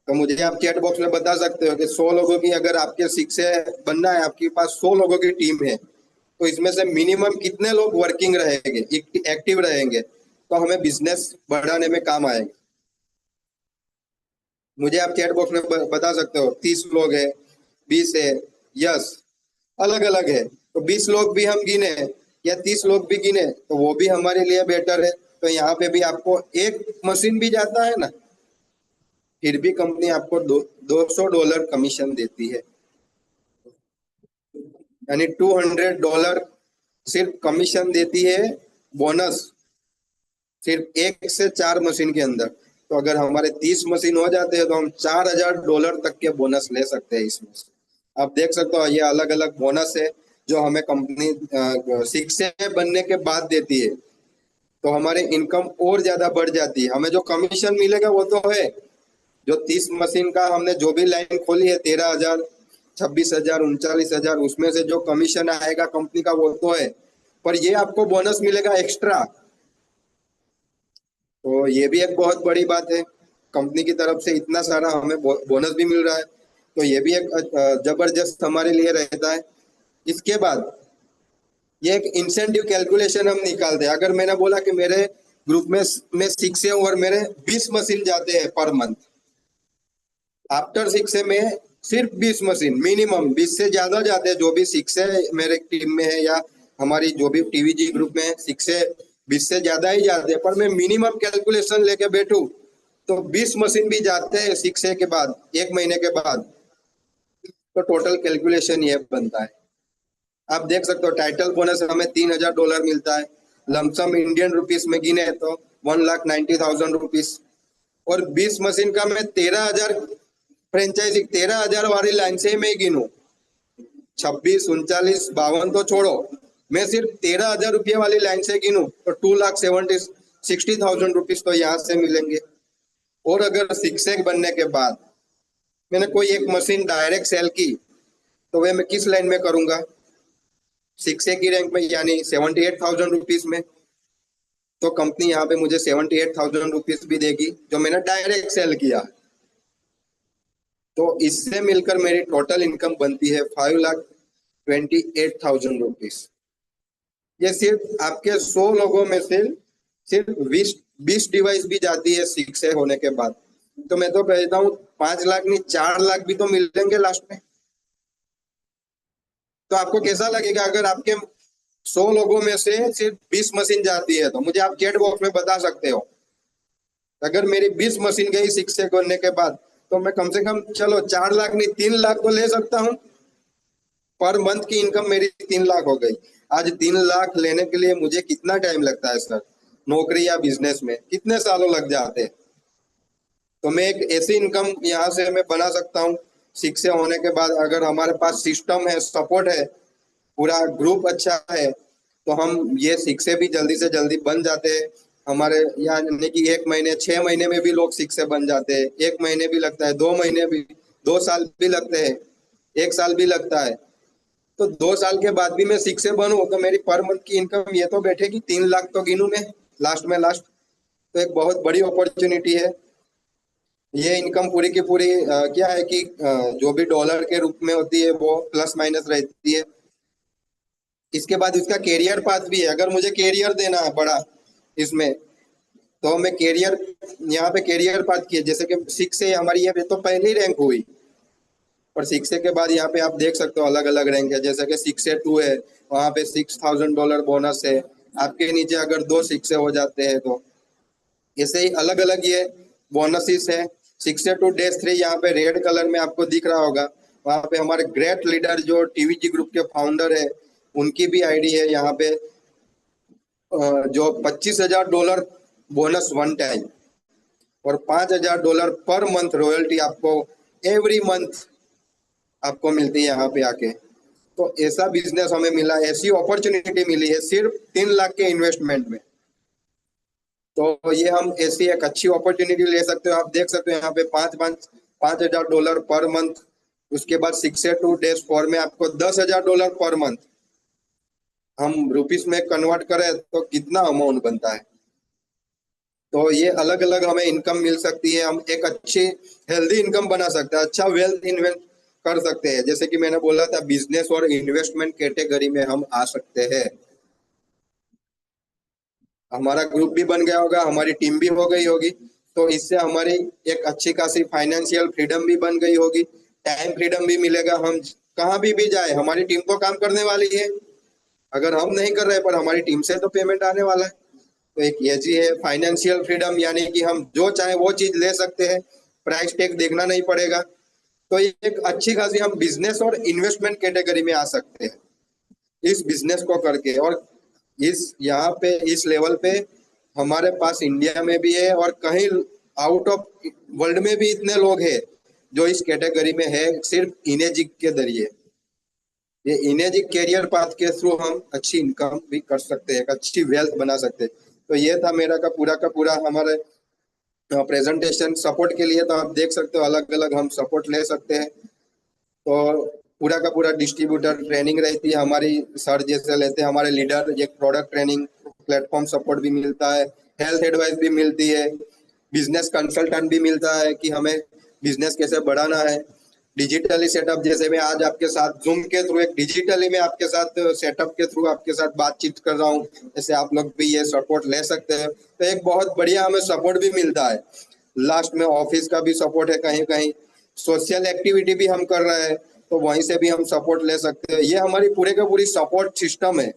तो मुझे आप चैट बॉक्स में बता सकते हो कि 100 लोगों की, अगर आपके 6 से बनना है, आपके पास 100 लोगों की टीम है, तो इसमें से मिनिमम कितने लोग वर्किंग रहेंगे, एक्टिव रहेंगे, तो हमें बिजनेस बढ़ाने में काम आएगा। मुझे आप चैट बॉक्स में बता सकते हो 30 लोग है, 20 है, यस अलग अलग है। तो 20 लोग भी हम गिने या 30 लोग भी गिने तो वो भी हमारे लिए बेटर है। तो यहाँ पे भी आपको एक मशीन भी जाता है ना, फिर भी कंपनी आपको $200 कमीशन देती है, यानी $200 सिर्फ कमीशन देती है बोनस, सिर्फ 1 से 4 मशीन के अंदर। तो अगर हमारे 30 मशीन हो जाते हैं तो हम $4,000 तक के बोनस ले सकते हैं इसमें से। आप देख सकते हो ये अलग अलग बोनस है जो हमें कंपनी 6 से बनने के बाद देती है, तो हमारी इनकम और ज्यादा बढ़ जाती है। हमें जो कमीशन मिलेगा वो तो है, जो 30 मशीन का हमने जो भी लाइन खोली है, 13,000, 26,000, 39,000, उसमें से जो कमीशन आएगा कंपनी का वो तो है, पर ये आपको बोनस मिलेगा एक्स्ट्रा। तो ये भी एक बहुत बड़ी बात है, कंपनी की तरफ से इतना सारा हमें बोनस भी मिल रहा है। तो ये भी एक जबरदस्त हमारे लिए रहता है। इसके बाद ये एक इंसेंटिव कैलकुलेशन हम निकालते हैं। अगर मैंने बोला कि मेरे ग्रुप में मैं 6 है और मेरे 20 मशीन जाते हैं पर मंथ, आफ्टर 6 है में सिर्फ 20 मशीन मिनिमम, 20 से ज्यादा जाते हैं जो भी 6 है मेरे टीम में है या हमारी जो भी टीवीजी ग्रुप में है, 6 से 20 से ज्यादा ही जाते हैं, पर मैं मिनिमम कैलकुलेशन लेके बैठू तो 20 मशीन भी जाते हैं 6 के बाद, एक महीने के बाद। तो टोटल कैलकुलेशन ये बनता है। आप देख सकते हो टाइटल बोनस हमें $3000 मिलता है। लमसम इंडियन रुपीस में गिने तो 1,90,000 रुपीज। और 20 मशीन का मैं 13,000 फ्रेंचाइजी, 13,000 वाली लाइन से ही मैं गिनू, 26, 39, 52 तो छोड़ो, मैं सिर्फ 13,000 रुपये वाली लाइन से गिनू तो 2,60,000 रुपीज तो यहाँ से मिलेंगे। और अगर शिक्षक बनने के बाद मैंने कोई एक मशीन डायरेक्ट सेल की तो वह मैं किस लाइन में करूंगा, 6A की रैंक में, यानी 78,000 रुपीज में। तो कंपनी यहाँ पे मुझे 78,000 रुपीज भी देगी जो मैंने डायरेक्ट सेल किया। तो इससे मिलकर मेरी टोटल इनकम बनती है 5,28,000 रुपीज। ये सिर्फ आपके 100 लोगों में से सिर्फ 20 डिवाइस भी जाती है 6A होने के बाद। तो मैं तो कहता हूँ 5 लाख नहीं 4 लाख भी तो मिलेंगे लास्ट में। तो आपको कैसा लगेगा अगर आपके 100 लोगों में से सिर्फ 20 मशीन जाती है? तो मुझे आप चैट बॉक्स में बता सकते हो। अगर मेरी 20 मशीन गई 6A करने के बाद तो मैं कम से कम चलो 4 लाख नहीं 3 लाख तो ले सकता हूँ। पर मंथ की इनकम मेरी 3 लाख हो गई। आज 3 लाख लेने के लिए मुझे कितना टाइम लगता है सर? नौकरी या बिजनेस में कितने सालों लग जाते हैं? तो मैं एक ऐसी इनकम यहाँ से मैं बना सकता हूँ 6A होने के बाद। अगर हमारे पास सिस्टम है, सपोर्ट है, पूरा ग्रुप अच्छा है, तो हम ये 6A भी जल्दी से जल्दी बन जाते हैं। हमारे यानी कि 1 महीने 6 महीने में भी लोग 6A बन जाते हैं। 1 महीने भी लगता है, 2 महीने भी, 2 साल भी लगते हैं, 1 साल भी लगता है। तो 2 साल के बाद भी मैं 6A बनूं तो मेरी पर मंथ की इनकम ये तो बैठेगी 3 लाख तो गिनूं मैं लास्ट में लास्ट। तो एक बहुत बड़ी अपॉर्चुनिटी है। ये इनकम पूरी की पूरी क्या है कि जो भी डॉलर के रूप में होती है वो प्लस माइनस रहती है। इसके बाद इसका कैरियर पाथ भी है। अगर मुझे कैरियर देना है बड़ा इसमें तो मैं कैरियर, यहाँ पे कैरियर पाथ किए, जैसे कि 6A हमारी ये तो पहली रैंक हुई, पर 6A के बाद यहाँ पे आप देख सकते हो अलग अलग रैंक है। जैसे कि 6A2 है, वहाँ पे $6,000 बोनस है। आपके नीचे अगर 2 6A हो जाते हैं तो ऐसे ही अलग अलग ये बोनसेस है। 6A2-3 यहाँ पे रेड कलर में आपको दिख रहा होगा, वहाँ पे हमारे ग्रेट लीडर जो टीवीजी ग्रुप के फाउंडर है उनकी भी आईडी है यहाँ पे। जो $25,000 बोनस वन टाइम और $5,000 पर मंथ रॉयल्टी आपको एवरी मंथ आपको मिलती है यहाँ पे आके। तो ऐसा बिजनेस हमें मिला, ऐसी अपॉर्चुनिटी मिली है सिर्फ 3 लाख के इन्वेस्टमेंट में। तो ये हम ऐसी एक अच्छी अपॉर्चुनिटी ले सकते हो। आप देख सकते हो यहाँ पे 5,000 पर मंथ। उसके बाद 6A2-4 में आपको $10,000 पर मंथ। हम रुपीस में कन्वर्ट करें तो कितना अमाउंट बनता है? तो ये अलग अलग हमें इनकम मिल सकती है। हम एक अच्छी हेल्दी इनकम बना सकते हैं, अच्छा वेल्थ इन्वेस्ट कर सकते हैं। जैसे कि मैंने बोला था बिजनेस और इन्वेस्टमेंट कैटेगरी में हम आ सकते हैं। हमारा ग्रुप भी बन गया होगा, हमारी टीम भी हो गई होगी, तो इससे हमारी एक अच्छी खासी फाइनेंशियल फ्रीडम भी बन गई होगी, टाइम फ्रीडम भी मिलेगा। हम कहाँ भी जाए हमारी टीम तो काम करने वाली है। अगर हम नहीं कर रहे पर हमारी टीम से तो पेमेंट आने वाला है। तो एक ये चीज है फाइनेंशियल फ्रीडम, यानी कि हम जो चाहे वो चीज ले सकते हैं, प्राइस टैग देखना नहीं पड़ेगा। तो ये एक अच्छी खासी हम बिजनेस और इन्वेस्टमेंट कैटेगरी में आ सकते हैं इस बिजनेस को करके। और इस यहाँ पे इस लेवल पे हमारे पास इंडिया में भी है और कहीं आउट ऑफ वर्ल्ड में भी इतने लोग हैं जो इस कैटेगरी में है सिर्फ इनेजिक के जरिए। ये इनेजिक कैरियर पाथ के थ्रू हम अच्छी इनकम भी कर सकते हैं, एक अच्छी वेल्थ बना सकते हैं। तो ये था मेरा का पूरा हमारे प्रेजेंटेशन। सपोर्ट के लिए तो आप देख सकते हो अलग अलग हम सपोर्ट ले सकते हैं। तो पूरा का पूरा डिस्ट्रीब्यूटर ट्रेनिंग रहती है हमारी, सर जैसे लेते हैं हमारे लीडर, एक प्रोडक्ट ट्रेनिंग, प्लेटफॉर्म सपोर्ट भी मिलता है, हेल्थ एडवाइस भी मिलती है, बिजनेस कंसल्टेंट भी मिलता है कि हमें बिजनेस कैसे बढ़ाना है। डिजिटली सेटअप, जैसे मैं आज आपके साथ जूम के थ्रू एक डिजिटली मैं आपके साथ सेटअप के थ्रू आपके साथ बातचीत कर रहा हूँ, जैसे आप लोग भी ये सपोर्ट ले सकते हैं। तो एक बहुत बढ़िया हमें सपोर्ट भी मिलता है। लास्ट में ऑफिस का भी सपोर्ट है, कहीं कहीं सोशल एक्टिविटी भी हम कर रहे हैं तो वहीं से भी हम सपोर्ट ले सकते हैं। ये हमारी पूरे का पूरी सपोर्ट सिस्टम है,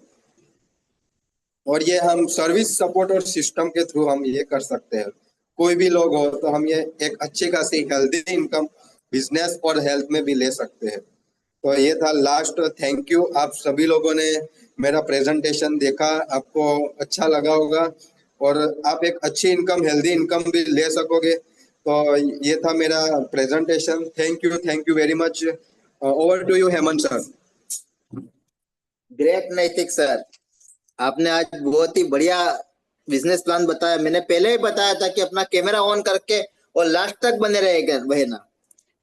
और ये हम सर्विस सपोर्ट और सिस्टम के थ्रू हम ये कर सकते हैं। कोई भी लोग हो तो हम ये एक अच्छी खासी हेल्दी इनकम बिजनेस और हेल्थ में भी ले सकते हैं। तो ये था लास्ट। थैंक यू, आप सभी लोगों ने मेरा प्रेजेंटेशन देखा, आपको अच्छा लगा होगा और आप एक अच्छी इनकम हेल्दी इनकम भी ले सकोगे। तो ये था मेरा presentation. Thank you very much. Over to you Hemant sir. Great Naitik sir, आपने आज बहुत ही बढ़िया बिजनेस प्लान बताया। मैंने पहले ही बताया था कि अपना कैमरा ऑन करके और लास्ट तक बने रहेगा बहना,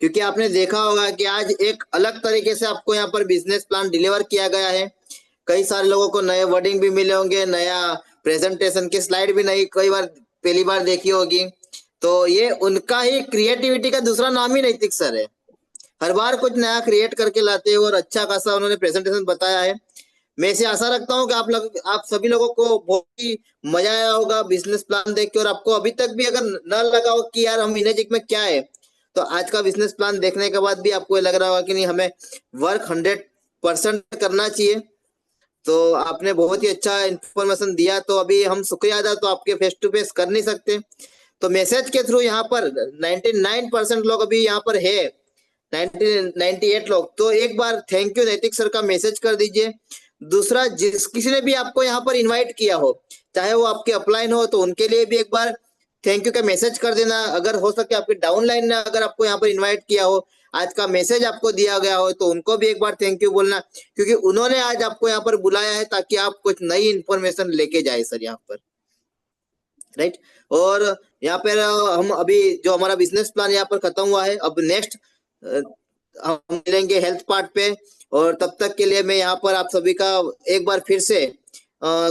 क्योंकि आपने देखा होगा कि आज एक अलग तरीके से आपको यहाँ पर बिजनेस प्लान डिलीवर किया गया है। कई सारे लोगों को नए वर्डिंग भी मिले होंगे, नया प्रेजेंटेशन की स्लाइड भी नई कई बार पहली बार देखी होगी। तो ये उनका ही क्रिएटिविटी का दूसरा नाम ही नैतिक सर है। हर बार कुछ नया क्रिएट करके लाते हैं और अच्छा खासा उन्होंने प्रेजेंटेशन बताया है। मैं इसे आशा रखता हूँ कि आप सभी लोगों को बहुत ही मजा आया होगा बिजनेस प्लान देख के, और आपको अभी तक भी अगर न लगा हो कि यार हम इनेजिक में क्या है, तो आज का बिजनेस प्लान देखने के बाद भी आपको ये लग रहा होगा कि नहीं, हमें वर्क 100% करना चाहिए। तो आपने बहुत ही अच्छा इंफॉर्मेशन दिया। तो अभी हम शुक्रिया अदा तो आपके फेस टू फेस कर नहीं सकते, तो मैसेज के थ्रू यहाँ पर 99% लोग अभी यहाँ पर है, 98 लोग। तो एक बार थैंक यू नैतिक सर का मैसेज कर दीजिए। दूसरा, जिस किसी ने भी आपको यहाँ पर इनवाइट किया हो, चाहे वो आपके अपलाइन हो, तो उनके लिए भी एक बार थैंक यू का मैसेज कर देना। अगर हो सके आपके डाउनलाइन ने अगर आपको यहाँ पर इनवाइट किया हो, आज का मैसेज आपको दिया गया हो, तो उनको भी एक बार थैंक यू बोलना, क्योंकि उन्होंने आज आपको यहाँ पर बुलाया है ताकि आप कुछ नई इंफॉर्मेशन लेके जाए सर यहाँ पर, राइट। और यहाँ पर हम अभी जो हमारा बिजनेस प्लान यहाँ पर खत्म हुआ है, अब नेक्स्ट हम मिलेंगे हेल्थ पार्ट पे। और तब तक के लिए मैं यहाँ पर आप सभी का एक बार फिर से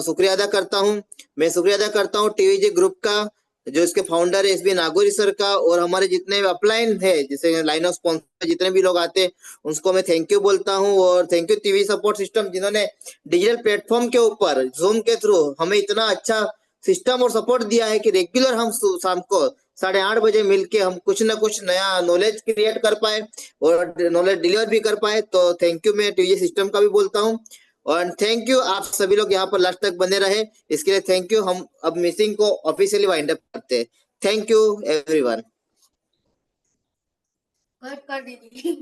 शुक्रिया अदा करता हूँ। मैं शुक्रिया अदा करता हूँ टीवीजी ग्रुप का, जो इसके फाउंडर है एसबी नागौरी सर का, और हमारे जितने अपलाइन है, जैसे लाइन ऑफ स्पॉन्सर जितने भी लोग आते हैं उसको मैं थैंक यू बोलता हूँ। और thank you TV support system, जिन्होंने डिजिटल प्लेटफॉर्म के ऊपर जूम के थ्रू हमें इतना अच्छा सिस्टम और सपोर्ट दिया है कि रेगुलर हम शाम को 8:30 बजे मिलके हम कुछ ना कुछ नया नॉलेज क्रिएट कर पाए और नॉलेज डिलीवर भी कर पाए। तो थैंक यू मैं टीवी सिस्टम का भी बोलता हूँ। और थैंक यू आप सभी लोग यहाँ पर लास्ट तक बने रहे, इसके लिए थैंक यू। हम अब मीटिंग को ऑफिशियली वाइंड अप करते हैं। Thank you everyone. कर दीजिए।